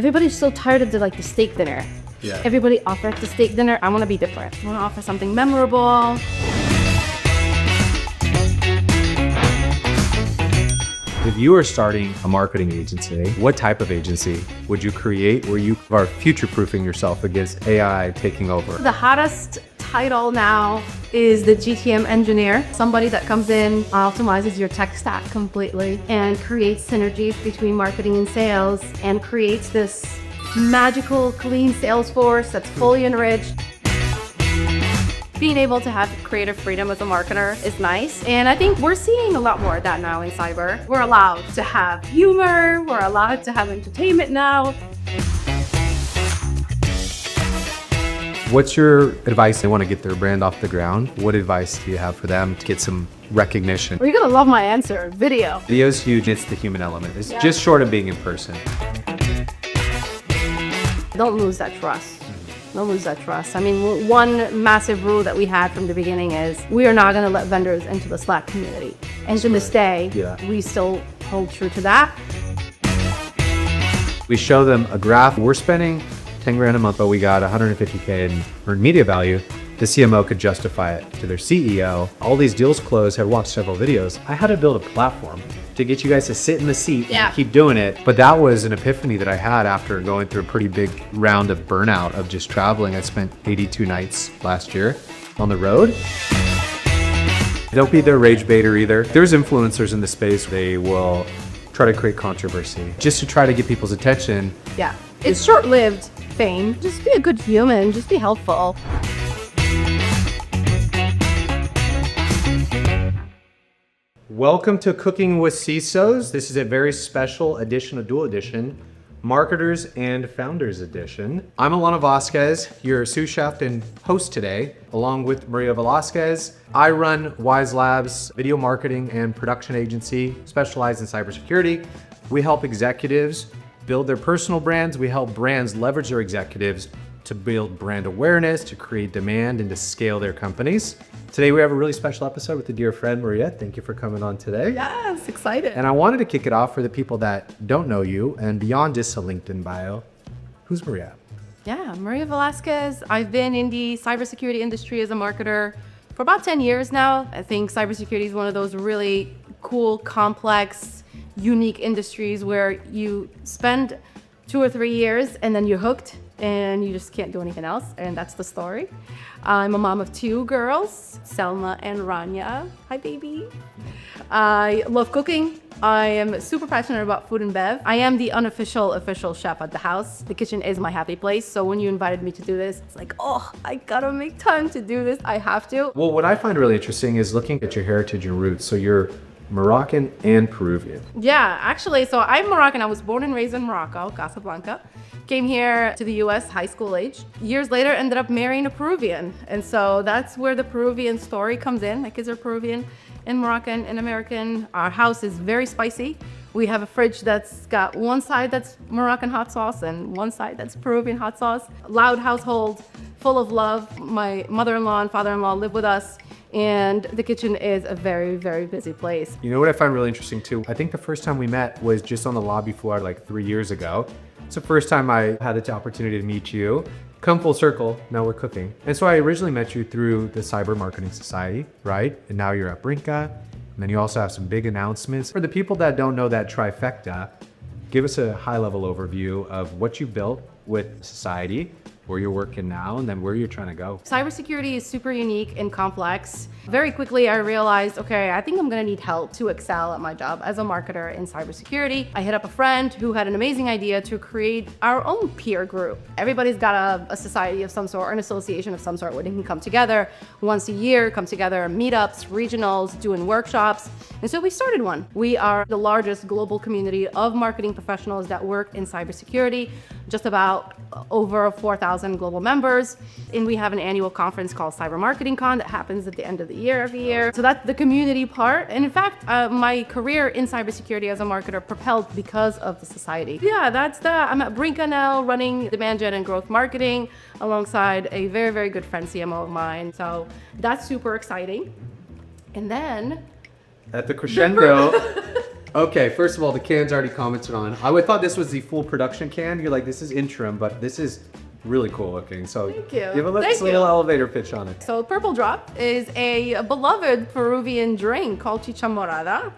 Everybody's so tired of the steak dinner. Yeah. Everybody offers the steak dinner. I want to be different. I want to offer something memorable. If you were starting a marketing agency, what type of agency would you create where you are future-proofing yourself against AI taking over? The hottest title now is the GTM engineer, somebody that comes in, optimizes your tech stack completely, and creates synergies between marketing and sales, and creates this magical, clean sales force that's fully enriched. Being able to have creative freedom as a marketer is nice. And I think we're seeing a lot more of that now in cyber. We're allowed to have humor, we're allowed to have entertainment now. What's your advice? They want to get their brand off the ground. What advice do you have for them to get some recognition? Well, you're gonna love my answer, video. Video is huge. It's the human element. It's just short of being in person. Don't lose that trust. Don't lose that trust. I mean, one massive rule that we had from the beginning is we are not going to let vendors into the Slack community. And to this day, we still hold true to that. We show them a graph. We're spending 10 grand a month, but we got 150K in earned media value. The CMO could justify it to their CEO. All these deals closed, had watched several videos. I had to build a platform to get you guys to sit in the seat and keep doing it. But that was an epiphany that I had after going through a pretty big round of burnout of just traveling. I spent 82 nights last year on the road. Don't be their rage baiter either. There's influencers in the space. They will try to create controversy just to try to get people's attention. Yeah, it's short-lived fame. Just be a good human, just be helpful. Welcome to Cooking with CISOs. This is a very special edition, a dual edition, Marketers and Founders edition. I'm Alano Vasquez, your sous chef and host today, along with Maria Velasquez. I run Whyze Labs, video marketing and production agency, specialized in cybersecurity. We help executives build their personal brands. We help brands leverage their executives to build brand awareness, to create demand, and to scale their companies. Today we have a really special episode with a dear friend, Maria. Thank you for coming on today. Yes, excited. And I wanted to kick it off for the people that don't know you and beyond just a LinkedIn bio. Who's Maria? Yeah, Maria Velasquez. I've been in the cybersecurity industry as a marketer for about 10 years now. I think cybersecurity is one of those really cool, complex, unique industries where you spend 2 or 3 years and then you're hooked and you just can't do anything else, and that's the story. I'm a mom of 2 girls, Selma and Rania. Hi, baby. I love cooking. I am super passionate about food and bev. I am the unofficial official chef at the house. The kitchen is my happy place, so when you invited me to do this, it's like, oh, I gotta make time to do this. I have to. Well, what I find really interesting is looking at your heritage and roots. So you're Moroccan and Peruvian. Yeah, actually, so I'm Moroccan. I was born and raised in Morocco, Casablanca. Came here to the US high school age. Years later, ended up marrying a Peruvian. And so that's where the Peruvian story comes in. My kids are Peruvian and Moroccan and American. Our house is very spicy. We have a fridge that's got one side that's Moroccan hot sauce and one side that's Peruvian hot sauce. Loud household, full of love. My mother-in-law and father-in-law live with us. And the kitchen is a very, very busy place. You know what I find really interesting too? I think the first time we met was just on the lobby floor like 3 years ago. It's the first time I had the opportunity to meet you. Come full circle, now we're cooking. And so I originally met you through the Cyber Marketing Society, right? And now you're at Brinca. And then you also have some big announcements. For the people that don't know that trifecta, give us a high-level overview of what you built with Society, where you're working now, and then where you're trying to go. Cybersecurity is super unique and complex. Very quickly, I realized, okay, I think I'm gonna need help to excel at my job as a marketer in cybersecurity. I hit up a friend who had an amazing idea to create our own peer group. Everybody's got a society of some sort, or an association of some sort, where they can come together once a year, come together, meetups, regionals, doing workshops. And so we started one. We are the largest global community of marketing professionals that work in cybersecurity, just about over 4,000 global members. And we have an annual conference called Cyber Marketing Con that happens at the end of the year every year. So that's the community part. And in fact, my career in cybersecurity as a marketer propelled because of the society. Yeah, I'm at Brinca now running demand gen and growth marketing alongside a very, very good friend, CMO of mine. So that's super exciting. And then at the crescendo, Okay, first of all, the can's already commented on. I would thought this was the full production can. You're like, this is interim, but this is really cool looking. So Thank you. give a Thank little you. elevator pitch on it. So Purple Drop is a beloved Peruvian drink called chicha morada.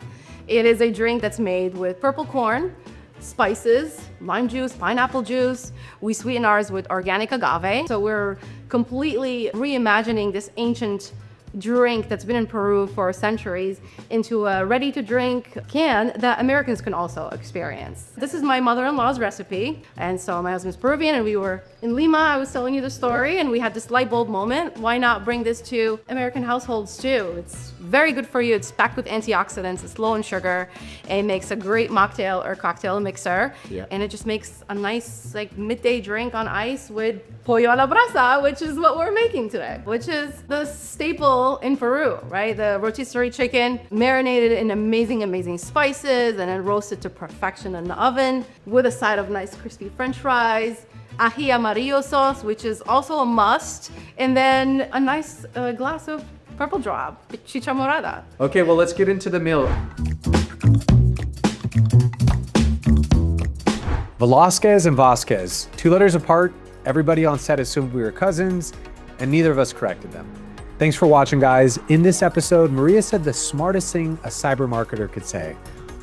It is a drink that's made with purple corn, spices, lime juice, pineapple juice. We sweeten ours with organic agave. So we're completely reimagining this ancient drink that's been in Peru for centuries into a ready-to-drink can that Americans can also experience. This is my mother-in-law's recipe, and so my husband's Peruvian, and we were in Lima. I was telling you the story, and we had this light bulb moment. Why not bring this to American households too? It's very good for you. It's packed with antioxidants. It's low in sugar. It makes a great mocktail or cocktail mixer, and it just makes a nice like midday drink on ice with pollo a la brasa, which is what we're making today, which is the staple in Peru, right? The rotisserie chicken, marinated in amazing spices and then roasted to perfection in the oven with a side of nice crispy French fries, ají amarillo sauce, which is also a must, and then a nice glass of Purple Drop, chicha morada. Okay, well, let's get into the meal. Velasquez and Vasquez, 2 letters apart. Everybody on set assumed we were cousins, and neither of us corrected them. Thanks for watching, guys. In this episode, Maria said the smartest thing a cyber marketer could say: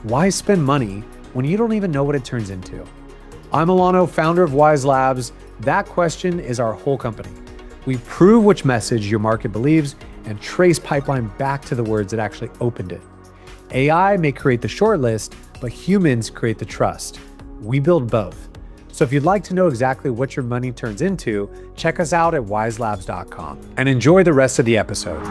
why spend money when you don't even know what it turns into? I'm Alano, founder of Whyze Labs. That question is our whole company. We prove which message your market believes and trace pipeline back to the words that actually opened it. AI may create the short list, but humans create the trust. We build both. So if you'd like to know exactly what your money turns into, check us out at whyzelabs.com and enjoy the rest of the episode.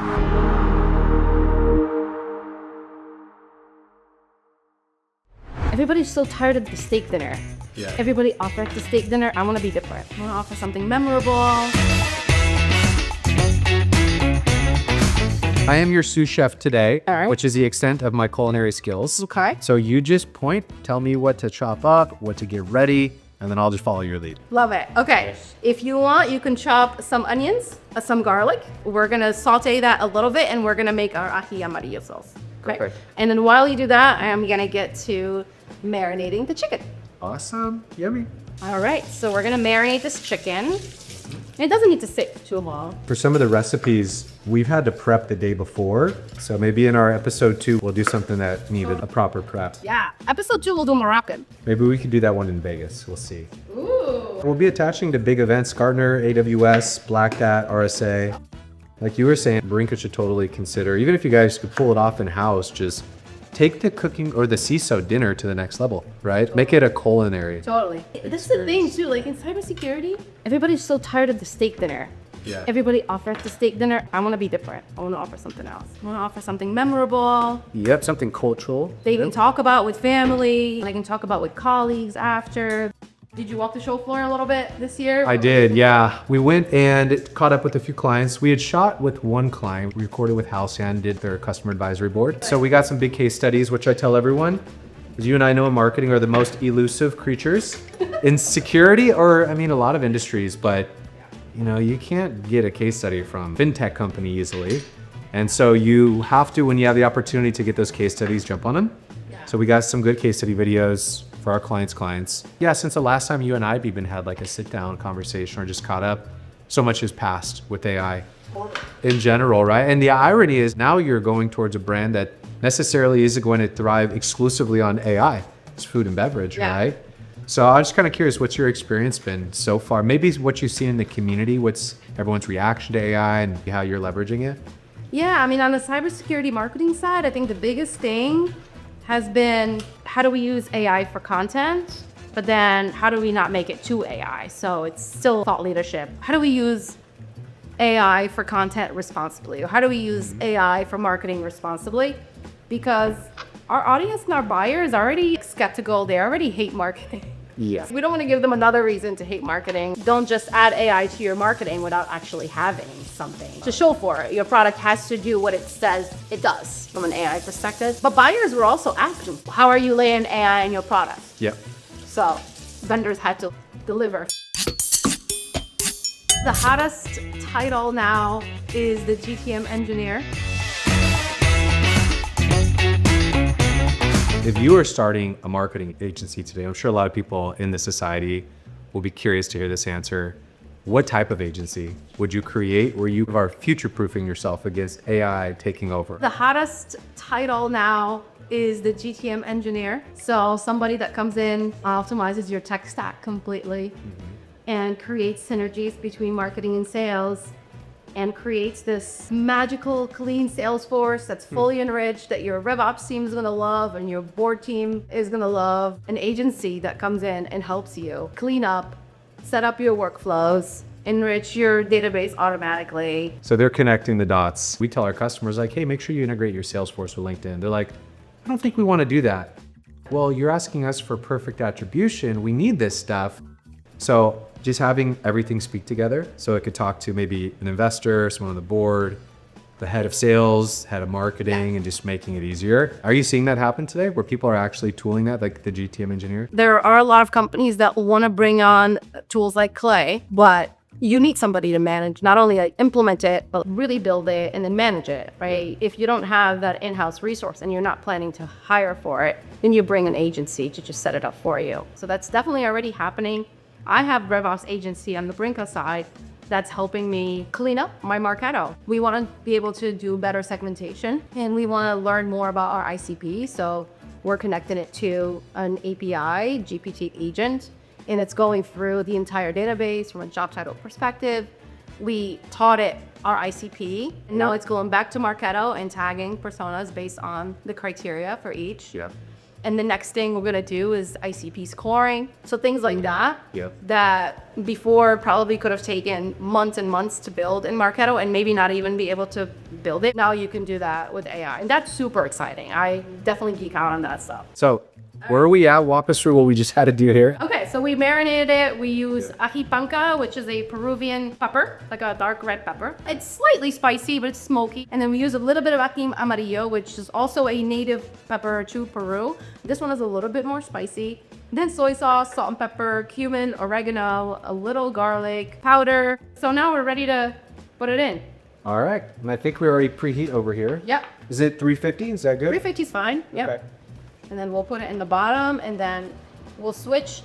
Everybody's so tired of the steak dinner. Yeah. Everybody offers the steak dinner. I want to be different. I want to offer something memorable. I am your sous chef today, All right. which is the extent of my culinary skills. Okay. So you just point, tell me what to chop up, what to get ready, and then I'll just follow your lead. Love it. Okay. If you want, you can chop some onions, some garlic. We're going to saute that a little bit, and we're going to make our ají amarillo sauce. Okay. Perfect. And then while you do that, I'm going to get to marinating the chicken. Awesome. Yummy. All right. So we're going to marinate this chicken. It doesn't need to sit too long. For some of the recipes, we've had to prep the day before. So maybe in our episode 2, we'll do something that needed a proper prep. Yeah. Episode 2, we'll do Moroccan. Maybe we could do that one in Vegas. We'll see. Ooh. We'll be attaching to big events: Gartner, AWS, Black Hat, RSA. Like you were saying, Brinka should totally consider, even if you guys could pull it off in-house, just take the cooking or the CISO dinner to the next level, right? Make it a culinary. Totally. That's the thing too, like in cybersecurity, everybody's so tired of the steak dinner. Yeah. Everybody offers the steak dinner. I want to be different. I want to offer something else. I want to offer something memorable. Yep, something cultural. They can talk about with family. They can talk about with colleagues after. Did you walk the show floor a little bit this year? I did, yeah. We went and caught up with a few clients. We had shot with one client. We recorded with Halcyon, did their customer advisory board. So we got some big case studies, which I tell everyone, as you and I know in marketing, are the most elusive creatures in security, or I mean a lot of industries, but you know, you can't get a case study from fintech company easily. And so you have to, when you have the opportunity to get those case studies, jump on them. So we got some good case study videos for our clients. Yeah, since the last time you and I even had like a sit down conversation or just caught up, so much has passed with AI in general, right? And the irony is now you're going towards a brand that necessarily isn't going to thrive exclusively on AI. It's food and beverage, right? So I'm just kind of curious, what's your experience been so far? Maybe what you've seen in the community, what's everyone's reaction to AI and how you're leveraging it? Yeah, I mean, on the cybersecurity marketing side, I think the biggest thing has been, how do we use AI for content? But then how do we not make it too AI? So it's still thought leadership. How do we use AI for content responsibly? Or how do we use AI for marketing responsibly? Because our audience and our buyers are already skeptical. They already hate marketing. Yeah. We don't want to give them another reason to hate marketing. Don't just add AI to your marketing without actually having something to show for it. Your product has to do what it says it does from an AI perspective. But buyers were also asking, how are you laying AI in your product? Yep. So vendors had to deliver. The hottest title now is the GTM engineer. If you are starting a marketing agency today, I'm sure a lot of people in the society will be curious to hear this answer. What type of agency would you create where you are future-proofing yourself against AI taking over? The hottest title now is the GTM engineer. So somebody that comes in, optimizes your tech stack completely, and creates synergies between marketing and sales, and creates this magical, clean sales force that's fully enriched, that your RevOps team is gonna love and your board team is gonna love. An agency that comes in and helps you clean up, set up your workflows, enrich your database automatically. So they're connecting the dots. We tell our customers like, hey, make sure you integrate your Salesforce with LinkedIn. They're like, I don't think we want to do that. Well, you're asking us for perfect attribution. We need this stuff. So just having everything speak together so it could talk to maybe an investor, someone on the board, the head of sales, head of marketing, and just making it easier. Are you seeing that happen today where people are actually tooling that, like the GTM engineer? There are a lot of companies that want to bring on tools like Clay, but you need somebody to manage, not only like implement it, but really build it and then manage it, right? If you don't have that in-house resource and you're not planning to hire for it, then you bring an agency to just set it up for you. So that's definitely already happening. I have RevOps agency on the Brinka side that's helping me clean up my Marketo. We want to be able to do better segmentation, and we want to learn more about our ICP. So we're connecting it to an API, GPT agent, and it's going through the entire database from a job title perspective. We taught it our ICP, and now it's going back to Marketo and tagging personas based on the criteria for each. Yeah. And the next thing we're gonna do is ICP scoring. So things like that, that before probably could have taken months and months to build in Marketo and maybe not even be able to build it. Now you can do that with AI. And that's super exciting. I definitely geek out on that stuff. So where are we at? Walk us through what we just had to do here. Okay, so we marinated it. We use ají panca, which is a Peruvian pepper, like a dark red pepper. It's slightly spicy, but it's smoky. And then we use a little bit of ají amarillo, which is also a native pepper to Peru. This one is a little bit more spicy. Then soy sauce, salt and pepper, cumin, oregano, a little garlic powder. So now we're ready to put it in. All right, and I think we already preheat over here. Yep. Is it 350? Is that good? 350 is fine. Yep. Okay. And then we'll put it in the bottom, and then we'll switch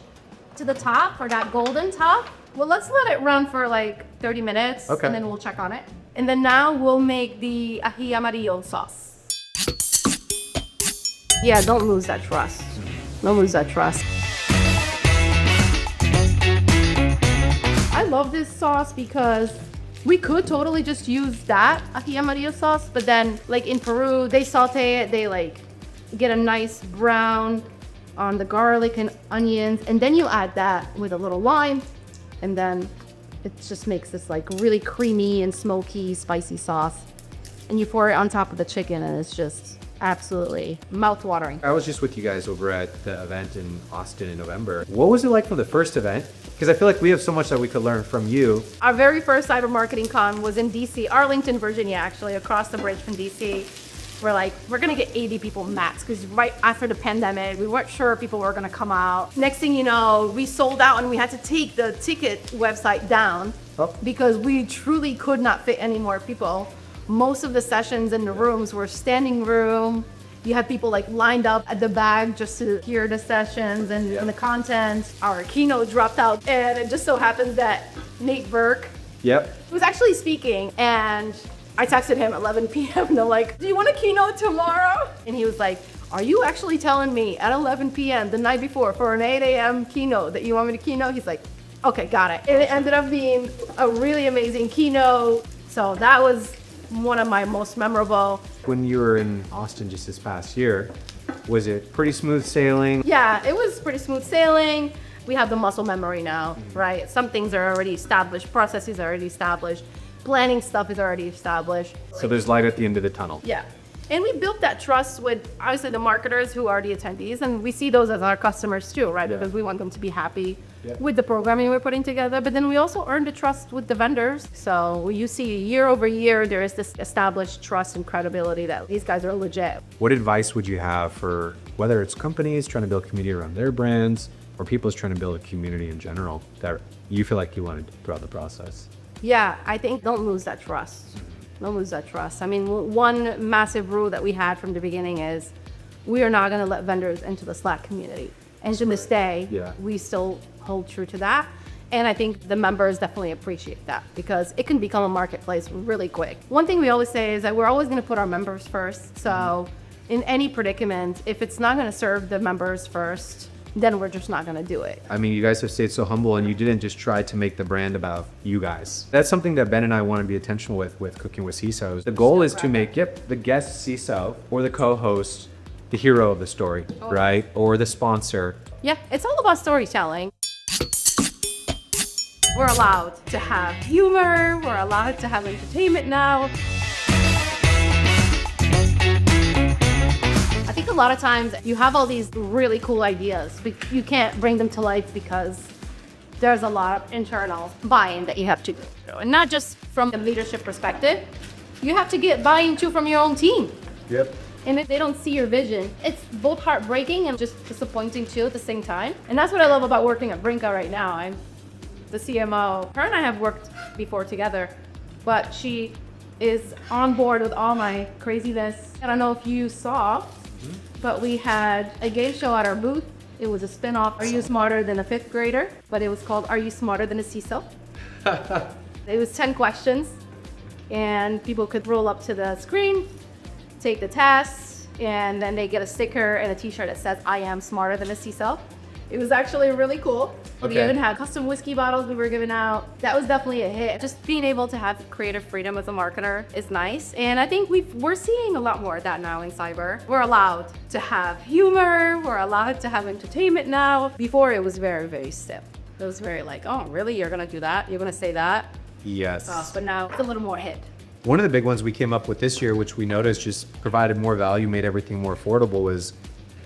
to the top for that golden top. Well, let's let it run for like 30 minutes, Okay. and then we'll check on it. And then now we'll make the ají amarillo sauce. Yeah, don't lose that trust. Don't lose that trust. I love this sauce because we could totally just use that ají amarillo sauce, but then like in Peru, they saute it, they like get a nice brown on the garlic and onions, and then you add that with a little lime, and then it just makes this like really creamy and smoky, spicy sauce. And you pour it on top of the chicken, and it's just absolutely mouth-watering. I was just with you guys over at the event in Austin in November. What was it like from the first event? Because I feel like we have so much that we could learn from you. Our very first Cyber Marketing Con was in DC, Arlington, Virginia, actually, across the bridge from DC. We're like, we're gonna get 80 people max, because right after the pandemic, we weren't sure people were gonna come out. Next thing you know, we sold out and we had to take the ticket website down because we truly could not fit any more people. Most of the sessions in the rooms were standing room. You had people like lined up at the back just to hear the sessions and the content. Our keynote dropped out, and it just so happens that Nate Burke was actually speaking, and I texted him at 11 p.m. and they're like, do you want a keynote tomorrow? And he was like, are you actually telling me at 11 p.m. the night before for an 8 a.m. keynote that you want me to keynote? He's like, okay, got it. And it ended up being a really amazing keynote. So that was one of my most memorable. When you were in Austin just this past year, was it pretty smooth sailing? Yeah, it was pretty smooth sailing. We have the muscle memory now, right? Some things are already established, processes are already established. Planning stuff is already established. So there's light at the end of the tunnel. Yeah. And we built that trust with, obviously, the marketers who are the attendees, and we see those as our customers too, right? Because we want them to be happy with the programming we're putting together. But then we also earn the trust with the vendors. So you see year over year, there is this established trust and credibility that these guys are legit. What advice would you have for whether it's companies trying to build community around their brands or people just trying to build a community in general that you feel like you wanted throughout the process? Yeah, I think don't lose that trust. Don't lose that trust. I mean, one massive rule that we had from the beginning is we are not going to let vendors into the Slack community. And to this day, we still hold true to that. And I think the members definitely appreciate that because it can become a marketplace really quick. One thing we always say is that we're always going to put our members first. So in any predicament, if it's not going to serve the members first, then we're just not going to do it. I mean, you guys have stayed so humble and you didn't just try to make the brand about you guys. That's something that Ben and I want to be intentional with Cooking with CISOs. The goal is to make the guest CISO or the co-host the hero of the story, right? Or the sponsor. Yeah, it's all about storytelling. We're allowed to have humor. We're allowed to have entertainment now. I think a lot of times you have all these really cool ideas, but you can't bring them to life because there's a lot of internal buy-in that you have to do. And not just from the leadership perspective, you have to get buy-in too from your own team. Yep. And if they don't see your vision, it's both heartbreaking and just disappointing too at the same time. And that's what I love about working at Brinka right now. I'm the CMO. Her and I have worked before together, but she is on board with all my craziness. I don't know if you saw, but we had a game show at our booth. It was a spin-off, Are You Smarter Than a Fifth Grader? But it was called Are You Smarter Than a CISO? It was 10 questions, and people could roll up to the screen, take the test, and then they get a sticker and a t-shirt that says, I am smarter than a CISO. It was actually really cool. We even had custom whiskey bottles we were giving out. That was definitely a hit. Just being able to have creative freedom as a marketer is nice. And I think we're seeing a lot more of that now in cyber. We're allowed to have humor. We're allowed to have entertainment now. Before it was very, very stiff. It was very like, oh, really? You're gonna do that? You're gonna say that? Yes. But now it's a little more hit. One of the big ones we came up with this year, which we noticed just provided more value, made everything more affordable, was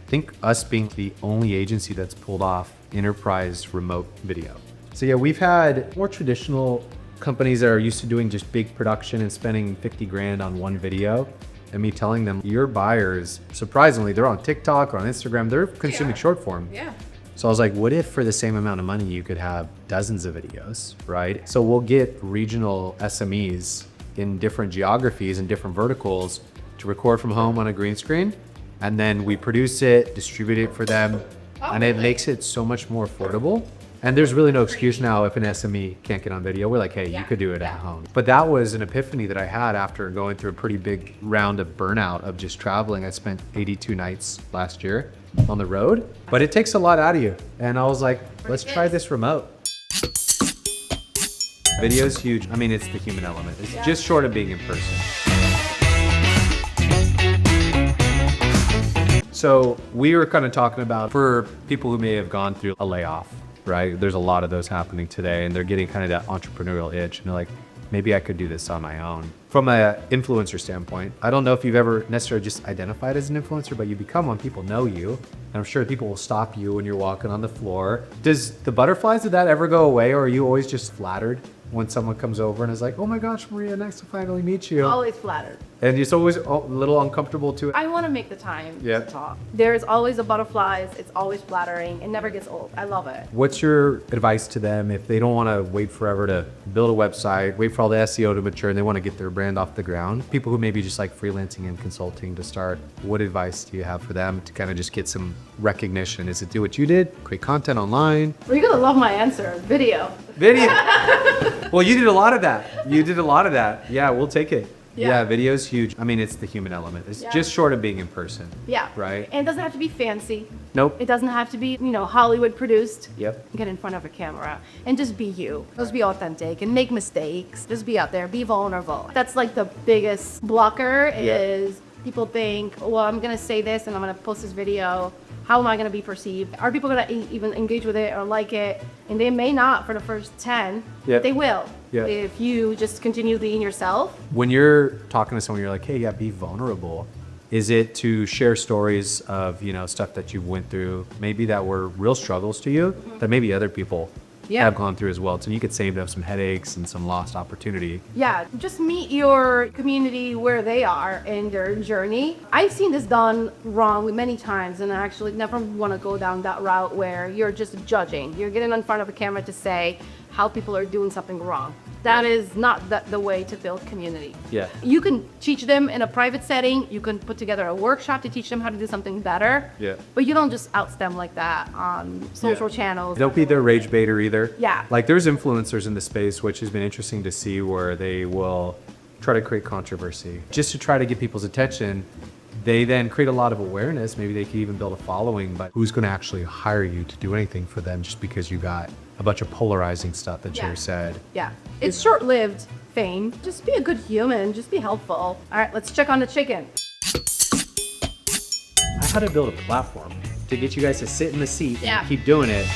I think us being the only agency that's pulled off enterprise remote video. So yeah, we've had more traditional companies that are used to doing just big production and spending 50 grand on one video. And me telling them, your buyers, surprisingly, they're on TikTok or on Instagram, they're consuming short form. Yeah. So I was like, what if for the same amount of money, you could have dozens of videos, right? So we'll get regional SMEs in different geographies and different verticals to record from home on a green screen. And then we produce it, distribute it for them. And it makes it so much more affordable. And there's really no excuse now if an SME can't get on video. We're like, hey, you could do it at home. But that was an epiphany that I had after going through a pretty big round of burnout of just traveling. I spent 82 nights last year on the road, but it takes a lot out of you. And I was like, let's try this remote. Video is huge. I mean, it's the human element. It's just short of being in person. So we were kind of talking about for people who may have gone through a layoff, right? There's a lot of those happening today and they're getting kind of that entrepreneurial itch and they're like, maybe I could do this on my own. From an influencer standpoint, I don't know if you've ever necessarily just identified as an influencer, but you become one, people know you. And I'm sure people will stop you when you're walking on the floor. Does the butterflies of that ever go away or are you always just flattered when someone comes over and is like, oh my gosh, Maria, nice to finally meet you? Always flattered. And it's always a little uncomfortable too. I want to make the time to talk. There's always a butterflies. It's always flattering. It never gets old. I love it. What's your advice to them if they don't want to wait forever to build a website, wait for all the SEO to mature, and they want to get their brand off the ground? People who maybe just like freelancing and consulting to start, what advice do you have for them to kind of just get some recognition? Is it do what you did, create content online? Well, you're gonna love my answer. Video. Video. Well, you did a lot of that. You did a lot of that. Yeah, we'll take it. Yeah, video is huge. I mean, it's the human element. It's just short of being in person. Yeah. Right? And it doesn't have to be fancy. Nope. It doesn't have to be, Hollywood produced. Yep. Get in front of a camera and just be you. Just be authentic and make mistakes. Just be out there. Be vulnerable. That's like the biggest blocker is people think, well, I'm going to say this and I'm going to post this video. How am I going to be perceived? Are people going to even engage with it or like it? And they may not for the first 10. Yep. They will. Yep. If you just continue being yourself. When you're talking to someone, you're like, hey, be vulnerable. Is it to share stories of, stuff that you went through, maybe that were real struggles to you, that maybe other people have gone through as well? So you could save them some headaches and some lost opportunity. Yeah, just meet your community where they are in their journey. I've seen this done wrong many times, and I actually never want to go down that route where you're just judging. You're getting in front of a camera to say how people are doing something wrong. That is not the way to build community. Yeah. You can teach them in a private setting. You can put together a workshop to teach them how to do something better. Yeah. But you don't just oust them like that on social channels. Don't be their rage baiter either. Yeah. Like there's influencers in the space, which has been interesting to see, where they will try to create controversy just to try to get people's attention. They then create a lot of awareness. Maybe they could even build a following, but who's going to actually hire you to do anything for them just because you got a bunch of polarizing stuff that Jerry said? Yeah. It's short-lived fame. Just be a good human. Just be helpful. All right, let's check on the chicken. I had to build a platform to get you guys to sit in the seat Yeah. and keep doing it.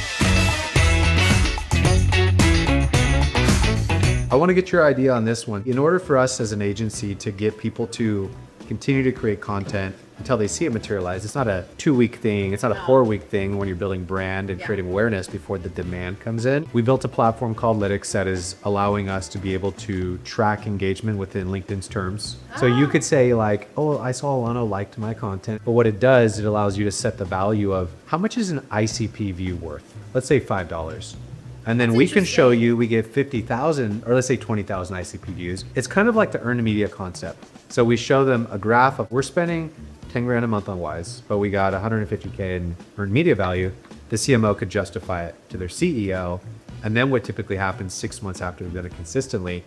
I want to get your idea on this one. In order for us as an agency to get people to continue to create content until they see it materialize, it's not a 2-week thing. It's not a 4-week thing when you're building brand and creating awareness before the demand comes in. We built a platform called Lytics that is allowing us to be able to track engagement within LinkedIn's terms. So you could say like, oh, I saw Alano liked my content. But what it does, it allows you to set the value of how much is an ICP view worth? Let's say $5. And then we can show you, we get 50,000 or let's say 20,000 ICP views. It's kind of like the earned media concept. So we show them a graph of we're spending 10 grand a month on Whyze, but we got 150K in earned media value. The CMO could justify it to their CEO. And then what typically happens 6 months after they've done it consistently,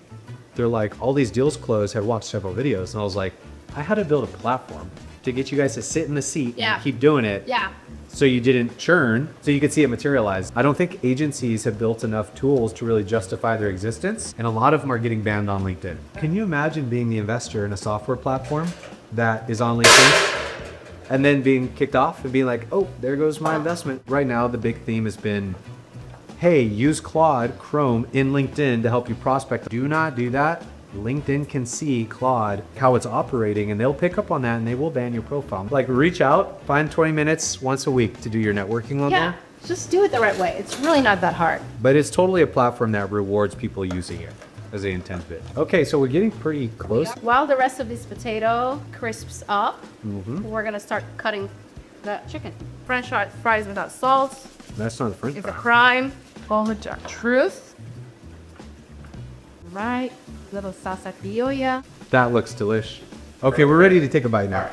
they're like, all these deals closed, have watched several videos. And I was like, I had to build a platform to get you guys to sit in the seat and keep doing it. Yeah. So you didn't churn, so you could see it materialize. I don't think agencies have built enough tools to really justify their existence, and a lot of them are getting banned on LinkedIn. Can you imagine being the investor in a software platform that is on LinkedIn and then being kicked off and being like, oh, there goes my investment? Right now, the big theme has been, hey, use Claude Chrome in LinkedIn to help you prospect. Do not do that. LinkedIn can see Claude, how it's operating, and they'll pick up on that and they will ban your profile. Like reach out, find 20 minutes once a week to do your networking on Yeah. there. Just do it the right way. It's really not that hard. But it's totally a platform that rewards people using it as they intend it. Okay, so we're getting pretty close. While the rest of this potato crisps up, we're gonna start cutting the chicken. French fries without salt That's not the French is a fry. crime. College truth. Right, little salsa criolla. That looks delish. Okay, we're ready to take a bite now.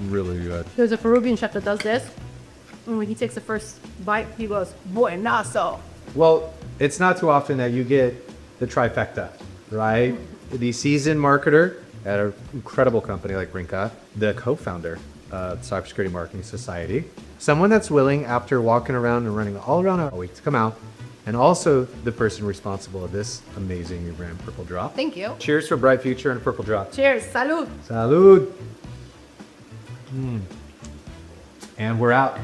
Really good. There's a Peruvian chef that does this. And when he takes the first bite, he goes, buenazo. Well, it's not too often that you get the trifecta, right? The seasoned marketer at an incredible company like Brinca, the co-founder of Cybersecurity Marketing Society, someone that's willing, after walking around and running all around our week, to come out, and also the person responsible of this amazing new brand, Purple Drop. Thank you. Cheers for a bright future and Purple Drop. Cheers, salud. Salud. And we're out.